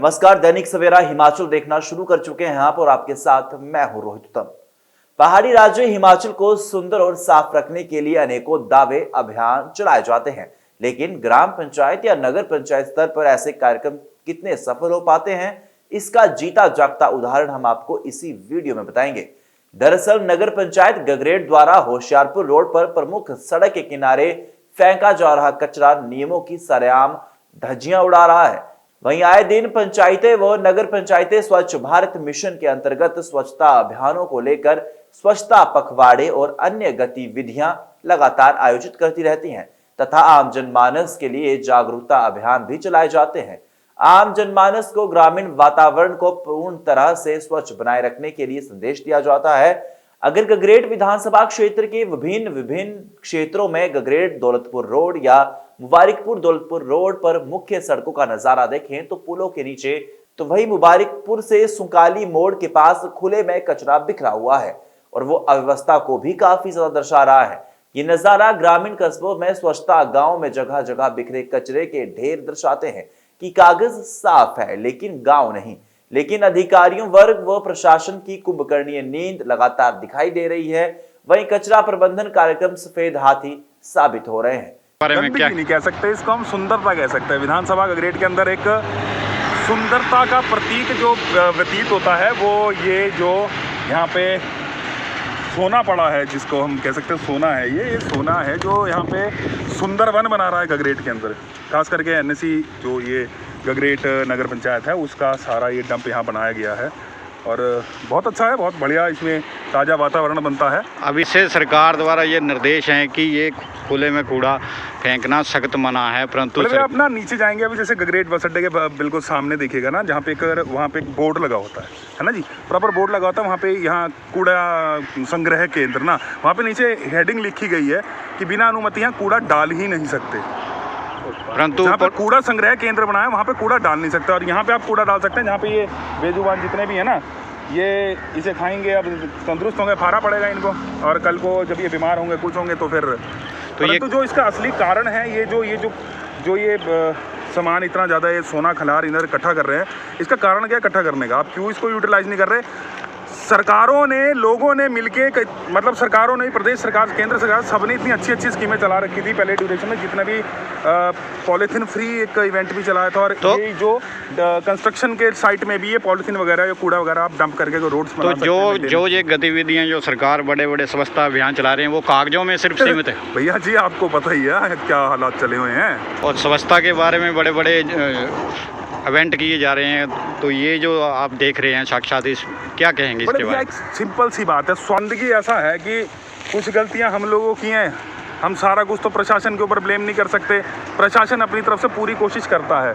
नमस्कार, दैनिक सवेरा हिमाचल देखना शुरू कर चुके हैं आप और आपके साथ मैं हूं रोहित उत्तम। पहाड़ी राज्य हिमाचल को सुंदर और साफ रखने के लिए अनेकों दावे अभियान चलाए जाते हैं, लेकिन ग्राम पंचायत या नगर पंचायत स्तर पर ऐसे कार्यक्रम कितने सफल हो पाते हैं, इसका जीता जागता उदाहरण हम आपको इसी वीडियो में बताएंगे। दरअसल नगर पंचायत गगरेट द्वारा होशियारपुर रोड पर प्रमुख सड़क के किनारे फेंका जा रहा कचरा नियमों की सरेआम धज्जियां उड़ा रहा है। वहीं आए दिन पंचायतें व नगर पंचायतें स्वच्छ भारत मिशन के अंतर्गत स्वच्छता अभियानों को लेकर स्वच्छता पखवाड़े और अन्य गतिविधियां लगातार आयोजित करती रहती हैं तथा आम जनमानस के लिए जागरूकता अभियान भी चलाए जाते हैं। आम जनमानस को ग्रामीण वातावरण को पूर्ण तरह से स्वच्छ बनाए रखने के लिए संदेश दिया जाता है। अगर गगरेट विधानसभा क्षेत्र के विभिन्न क्षेत्रों में गगरेट दौलतपुर रोड या मुबारिकपुर दौलतपुर रोड पर मुख्य सड़कों का नजारा देखें तो पुलों के नीचे, तो वही मुबारिकपुर से सुकाली मोड़ के पास खुले में कचरा बिखरा हुआ है और वो अव्यवस्था को भी काफी ज्यादा दर्शा रहा है। ये नजारा ग्रामीण कस्बों में स्वच्छता, गांव में जगह जगह बिखरे कचरे के ढेर दर्शाते हैं कि कागज साफ है लेकिन गांव नहीं। लेकिन अधिकारियों वर्ग व प्रशासन की कुंभकर्णीय नींद लगातार दिखाई दे रही है। वहीं कचरा प्रबंधन कार्यक्रम सफेद हाथी साबित हो रहे हैं। क्या नहीं कह सकते, इसको हम सुंदरता कह सकते हैं। विधानसभा गगरेट के अंदर एक सुंदरता का प्रतीक जो व्यतीत होता है वो ये जो यहाँ पे सोना पड़ा है, जिसको हम कह सकते हैं सोना है, ये सोना है जो यहाँ पे सुंदर वन बना रहा है गगरेट के अंदर। खास करके एनएसी जो ये गगरेट नगर पंचायत है उसका सारा ये डंप यहाँ बनाया गया है और बहुत अच्छा है, बहुत बढ़िया, इसमें ताज़ा वातावरण बनता है। अभी से सरकार द्वारा ये निर्देश हैं कि ये खुले में कूड़ा फेंकना सख्त मना है, परंतु अपना नीचे जाएंगे अभी, जैसे गगरेट बस अड्डे के बिल्कुल सामने देखिएगा ना, जहाँ पे वहाँ पे एक बोर्ड लगा होता है ना जी, प्रॉपर बोर्ड लगा होता है वहाँ पे, यहाँ कूड़ा संग्रह केंद्र ना, वहाँ पे नीचे हेडिंग लिखी गई है कि बिना अनुमति यहाँ कूड़ा डाल ही नहीं सकते। परंतु जहाँ पर कूड़ा संग्रह केंद्र बनाया वहाँ पे कूड़ा डाल नहीं सकते, और यहाँ पे आप कूड़ा डाल सकते हैं। जहाँ पे ये बेजुबान जितने भी है ना, ये इसे खाएंगे, अब तंदुरुस्त होंगे, फारा पड़ेगा इनको, और कल को जब ये बीमार होंगे कुछ होंगे तो फिर तो ये जो इसका असली कारण है, ये सामान इतना ज़्यादा, ये सोना खलार इधर इकट्ठा कर रहे हैं, इसका कारण क्या इकट्ठा करने का? आप क्यों इसको यूटिलाइज नहीं कर रहे? सरकारों ने, लोगों ने मिलके, मतलब सरकारों ने, प्रदेश सरकार, केंद्र सरकार, सबने इतनी अच्छी अच्छी स्कीमें चला रखी थी पहले ड्यूरेशन में, जितना भी पॉलीथीन फ्री एक इवेंट भी चलाया था, और तो ये जो कंस्ट्रक्शन के साइट में भी ये पॉलीथीन वगैरह या कूड़ा वगैरह आप डंप करके रोड्स तो जो ये गतिविधियां जो सरकार बड़े बड़े स्वच्छता अभियान चला रहे हैं वो कागजों में सिर्फ सीमित है। भैया जी आपको पता ही है क्या हालात चले हुए हैं, और स्वच्छता के बारे में बड़े बड़े इवेंट किए जा रहे हैं, तो ये जो आप देख रहे हैं साक्षात, इस क्या कहेंगे इसके बारे में? एक सिंपल सी बात है, स्वांदगी ऐसा है कि कुछ गलतियां हम लोगों की हैं, हम सारा कुछ तो प्रशासन के ऊपर ब्लेम नहीं कर सकते। प्रशासन अपनी तरफ से पूरी कोशिश करता है,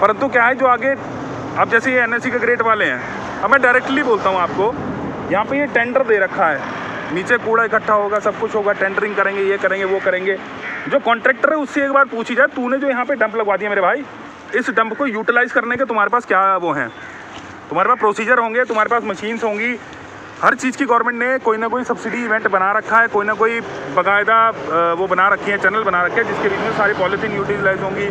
परंतु क्या है जो आगे, अब जैसे ये एनएससी गगरेट वाले हैं, अब मैं डायरेक्टली बोलता हूँ आपको, यहाँ पे ये टेंडर दे रखा है, नीचे कूड़ा इकट्ठा होगा, सब कुछ होगा, टेंडरिंग करेंगे, ये करेंगे, वो करेंगे। जो कॉन्ट्रैक्टर है उससे एक बार पूछी जाए, तूने जो यहाँ पे डंप लगवा दिया मेरे भाई, इस डंप को यूटिलाइज करने के तुम्हारे पास क्या वो हैं? तुम्हारे पास प्रोसीजर होंगे, तुम्हारे पास मशीन्स होंगी, हर चीज़ की गवर्नमेंट ने कोई ना कोई सब्सिडी इवेंट बना रखा है, कोई ना कोई बाकायदा वो बना रखी है, चैनल बना रखे हैं, जिसके बीच में सारी पॉलीथीन यूटिलाइज होंगी,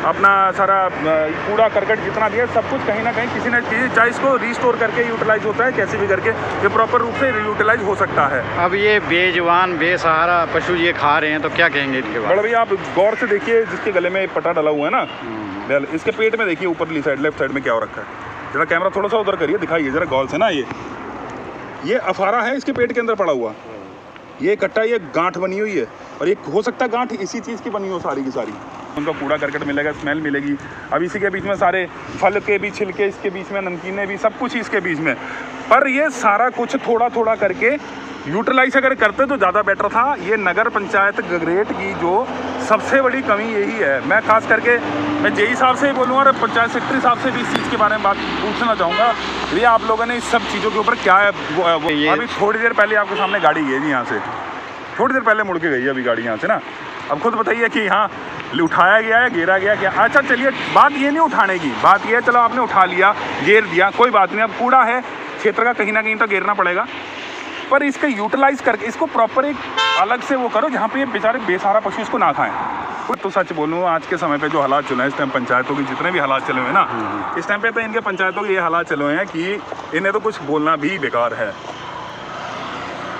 अपना सारा कूड़ा करकट जितना भी है सब कुछ कहीं ना कहीं किसी न किसी, चाहे इसको रीस्टोर करके यूटिलाइज होता है, कैसे भी करके ये प्रॉपर रूप से यूटिलाइज हो सकता है। अब ये बेजुबान बेसहारा पशु ये खा रहे हैं, तो क्या कहेंगे इनके बारे में? भैया आप गौर से देखिए, जिसके गले में पट्टा डला हुआ है ना, इसके पेट में देखिए ऊपरली साइड लेफ्ट साइड में क्या हो रखा है, जरा कैमरा थोड़ा सा उधर करिए, दिखाइए जरा गौर से ना, ये अफारा है इसके पेट के अंदर पड़ा हुआ, ये इकट्ठा, ये गांठ बनी हुई है, और ये हो सकता है गांठ इसी चीज़ की बनी हो सारी की सारी। उनका कूड़ा करकट मिलेगा, स्मेल मिलेगी, अब इसी के बीच में सारे फल के भी छिलके, इसके बीच में नमकीनें भी, सब कुछ इसके बीच में, पर ये सारा कुछ थोड़ा थोड़ा करके यूटिलाइज अगर करते तो ज़्यादा बेटर था। ये नगर पंचायत गगरेट की जो सबसे बड़ी कमी यही है। मैं खास करके मैं जेई साहब से ही बोलूँगा और पंचायत सेक्रेटरी साहब से भी इस चीज़ के बारे में बात पूछना चाहूँगा, ये आप लोगों ने इस सब चीज़ों के ऊपर क्या है अभी थोड़ी देर पहले आपके सामने गाड़ी गई जी, यहाँ से थोड़ी देर पहले मुड़ के गई अभी गाड़ी यहाँ से ना, अब खुद बताइए कि यहाँ उठाया गया है, घेरा गया क्या? अच्छा चलिए, बात ये नहीं उठाने की, बात ये है चलो आपने उठा लिया, घेर दिया, कोई बात नहीं, अब कूड़ा है क्षेत्र का, कहीं ना कहीं तो घेरना पड़ेगा, पर इसका यूटिलाइज करके इसको प्रॉपर एक अलग से वो करो जहाँ पे ये बेचारे बेसहारा पशु इसको ना खाएं। तो सच बोलूँ, आज के समय पे जो हालात चले हैं इस टाइम पंचायतों के, जितने भी हालात चले हुए हैं ना, इस टाइम पे तो इनके पंचायतों के ये हालात चले हुए हैं कि इन्हें तो कुछ बोलना भी बेकार है,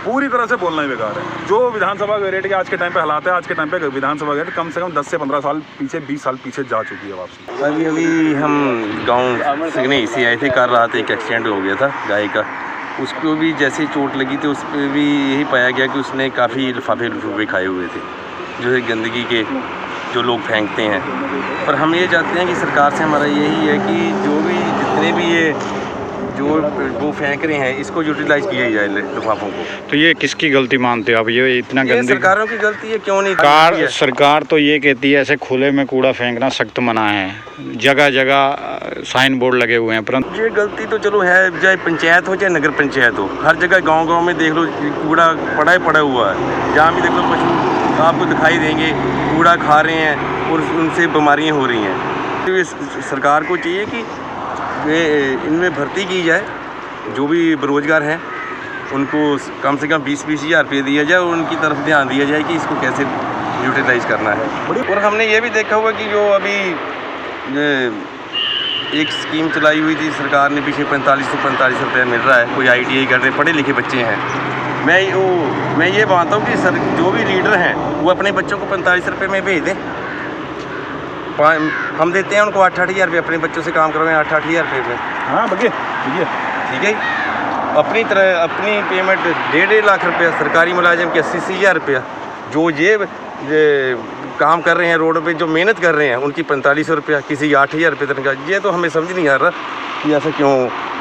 पूरी तरह से बोलना ही बेकार है। जो विधानसभा वेरिएट के आज के टाइम पे हालात है, आज के टाइम पे विधानसभा वेरिएट कम से कम 10 से 15 साल पीछे, 20 साल पीछे जा चुकी है वापसी। अभी हम गांव सिगने से आए थे, कर रहा था, एक एक्सीडेंट हो गया था गाय का, उसको भी जैसे चोट लगी थी उस पर भी यही पाया गया कि उसने काफ़ी लिफाफे खाए हुए थे, जो है गंदगी के, जो लोग फेंकते हैं। पर हम ये चाहते हैं कि सरकार से हमारा यही है कि जो भी जितने भी ये जो वो फेंक रहे हैं इसको यूटिलाइज किया जाए लिफाफों को। तो ये किसकी गलती मानते हो आप? ये इतना ये गंदी सरकारों की गलती है, क्यों नहीं? सरकार तो ये कहती है ऐसे खुले में कूड़ा फेंकना सख्त मना है, जगह जगह साइन बोर्ड लगे हुए हैं, परंतु ये गलती तो चलो है, चाहे पंचायत हो चाहे नगर पंचायत हो, हर जगह गांव-गांव में देख लो कूड़ा पड़ा हुआ है। जहाँ भी देख लो पशु आपको दिखाई देंगे कूड़ा खा रहे हैं और उनसे बीमारियाँ हो रही हैं। तो सरकार को चाहिए कि इनमें भर्ती की जाए, जो भी बेरोजगार हैं उनको कम से कम 20-20 हज़ार रुपये दिया जाए और उनकी तरफ ध्यान दिया जाए कि इसको कैसे यूटिलाइज करना है। और हमने ये भी देखा हुआ कि जो अभी एक स्कीम चलाई हुई थी सरकार ने, पीछे 45 रुपये मिल रहा है, कोई ITI कर रहे पढ़े लिखे बच्चे हैं। मैं ये मानता हूँ कि जो भी लीडर हैं वो अपने बच्चों को 45 रुपये में भेज दें। हम देते हैं उनको 8-8 हज़ार रुपये, अपने बच्चों से काम करवाएं 8-8 हज़ार रुपये में। हाँ बगे ठीक है, अपनी पेमेंट 1.5 लाख रुपया, सरकारी मुलाजिम के 80 हज़ार रुपया, जो ये काम कर रहे हैं रोड पे, जो मेहनत कर रहे हैं उनकी 4500 रुपया, किसी 8,000 रुपये तनख्वाह। ये तो हमें समझ नहीं आ रहा कि ऐसा क्यों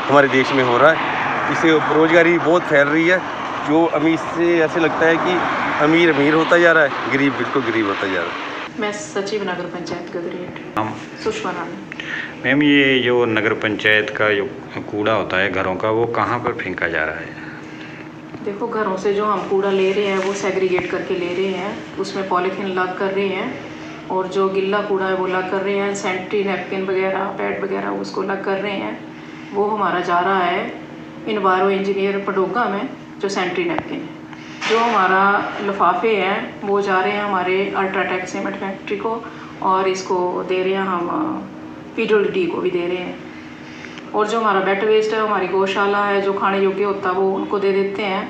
हमारे देश में हो रहा है। इससे बेरोजगारी बहुत फैल रही है, जो अमीर से ऐसे लगता है कि अमीर होता जा रहा है, गरीब बिल्कुल गरीब होता जा रहा है। मैं सचिव नगर पंचायत गदरेट सुषमा नाम। मैम ये जो नगर पंचायत का जो कूड़ा होता है घरों का, वो कहाँ पर फेंका जा रहा है? देखो, घरों से जो हम कूड़ा ले रहे हैं वो सेग्रीगेट करके ले रहे हैं, उसमें पॉलीथीन लग कर रहे हैं, और जो गिल्ला कूड़ा है वो लग कर रहे हैं, सैनिटरी नैपकिन वगैरह, पैड वगैरह उसको लग कर रहे हैं। वो हमारा जा रहा है इन्वायरो इंजीनियर पडोगा में, जो सैनिटरी नैपकिन है। जो हमारा लिफाफे हैं वो जा रहे हैं हमारे अल्ट्राटेक सीमेंट फैक्ट्री को, और इसको दे रहे हैं हम PWD को भी दे रहे हैं। और जो हमारा वेट वेस्ट है, हमारी गौशाला है, जो खाने योग्य होता है वो उनको दे देते हैं।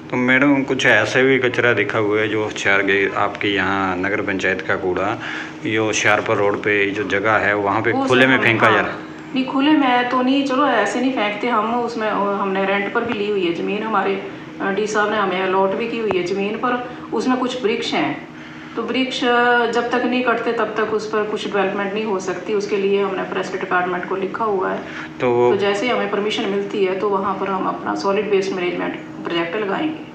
तो मैडम कुछ ऐसे भी कचरा दिखा हुआ है जो होशियार गए आपके यहाँ नगर पंचायत का कूड़ा, ये होशियारपुर रोड पे जो जगह है वहाँ पे खुले में फेंका जा रहा है? नहीं, खुले में तो नहीं, चलो ऐसे नहीं फेंकते हम, उसमें हमने रेंट पर भी ली हुई है ज़मीन, हमारे डी साहब ने हमें अलॉट भी की हुई है ज़मीन पर। उसमें कुछ वृक्ष हैं, तो वृक्ष जब तक नहीं कटते तब तक उस पर कुछ डेवलपमेंट नहीं हो सकती। उसके लिए हमने फॉरेस्ट डिपार्टमेंट को लिखा हुआ है, तो जैसे ही हमें परमिशन मिलती है तो वहाँ पर हम अपना सॉलिड वेस्ट मैनेजमेंट प्रोजेक्ट लगाएंगे।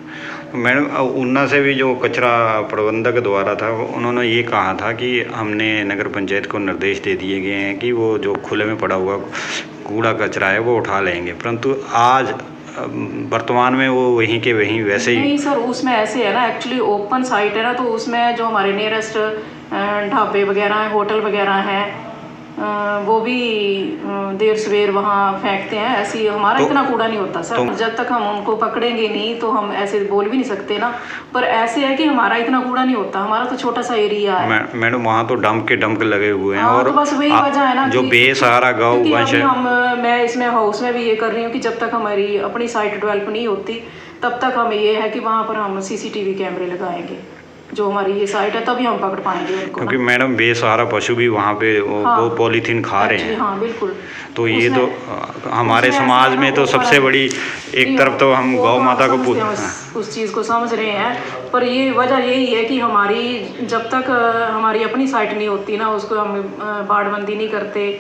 मैडम ऊना से भी जो कचरा प्रबंधक द्वारा था, उन्होंने ये कहा था कि हमने नगर पंचायत को निर्देश दे दिए गए हैं कि वो जो खुले में पड़ा हुआ कूड़ा कचरा है वो उठा लेंगे, परंतु आज वर्तमान में वो वहीं के वहीं वैसे ही। नहीं सर, उसमें ऐसे है ना, एक्चुअली ओपन साइट है ना, तो उसमें जो हमारे नियरेस्ट ढाबे वगैरह हैं, होटल वगैरह हैं, वो भी देर सवेर वहाँ फेंकते हैं। ऐसी हमारा इतना कूड़ा नहीं होता सर, जब तक हम उनको पकड़ेंगे नहीं तो हम ऐसे बोल भी नहीं सकते ना। पर ऐसे है कि हमारा इतना कूड़ा नहीं होता, हमारा तो छोटा सा एरिया है। मैडम वहाँ तो डंप लगे हुए हैं, और तो बस वही वजह है ना जो बेसहारा गाँव वंश है। मैं इसमें हाउस में भी ये कर रही हूँ कि जब तक हमारी अपनी साइट डेवलप नहीं होती तब तक हमें ये है कि वहाँ पर हम CCTV कैमरे लगाएंगे, जो हमारी ये साइट है, तभी हम पकड़ पाएंगे उनको। क्योंकि मैडम बेसहारा पशु भी वहाँ पे वो पॉलीथीन खा रहे हैं। हाँ बिल्कुल। तो ये तो हमारे समाज में तो सबसे बड़ी एक तरफ तो हम गौ माता को उस चीज़ को समझ रहे हैं, पर ये वजह यही है कि हमारी जब तक हमारी अपनी साइट नहीं होती ना, उसको हम बाड़बंदी नहीं करते,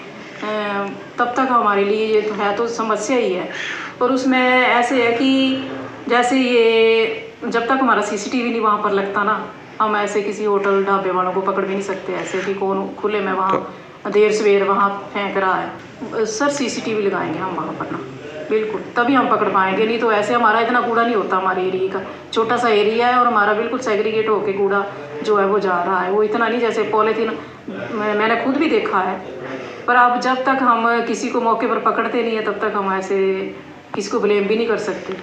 तब तक हमारे लिए ये तो है, तो समस्या ही है। पर उसमें ऐसे है कि जैसे ये जब तक हमारा CCTV नहीं वहाँ पर लगता ना, हम ऐसे किसी होटल ढाबे वालों को पकड़ भी नहीं सकते ऐसे कि कौन खुले में वहाँ देर सवेर वहाँ फेंक रहा है। सर CCTV लगाएंगे हम वहाँ पर ना, बिल्कुल, तभी हम पकड़ पाएंगे, नहीं तो ऐसे हमारा इतना कूड़ा नहीं होता। हमारे एरिया का छोटा सा एरिया है और हमारा बिल्कुल सेग्रीगेट होके कूड़ा जो है वो जा रहा है, वो इतना नहीं जैसे पॉलीथीन मैंने खुद भी देखा है। पर अब जब तक हम किसी को मौके पर पकड़ते नहीं है तब तक हम ऐसे किसी को ब्लेम भी नहीं कर सकते।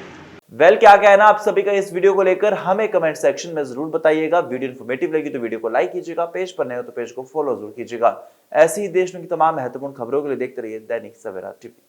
वेल, क्या कहना आप सभी का इस वीडियो को लेकर हमें कमेंट सेक्शन में जरूर बताइएगा। वीडियो इन्फॉर्मेटिव लगी तो वीडियो को लाइक कीजिएगा, पेज पर नए हो तो पेज को फॉलो जरूर कीजिएगा। ऐसी ही देश में की तमाम महत्वपूर्ण खबरों के लिए देखते रहिए दैनिक सवेरा टीवी।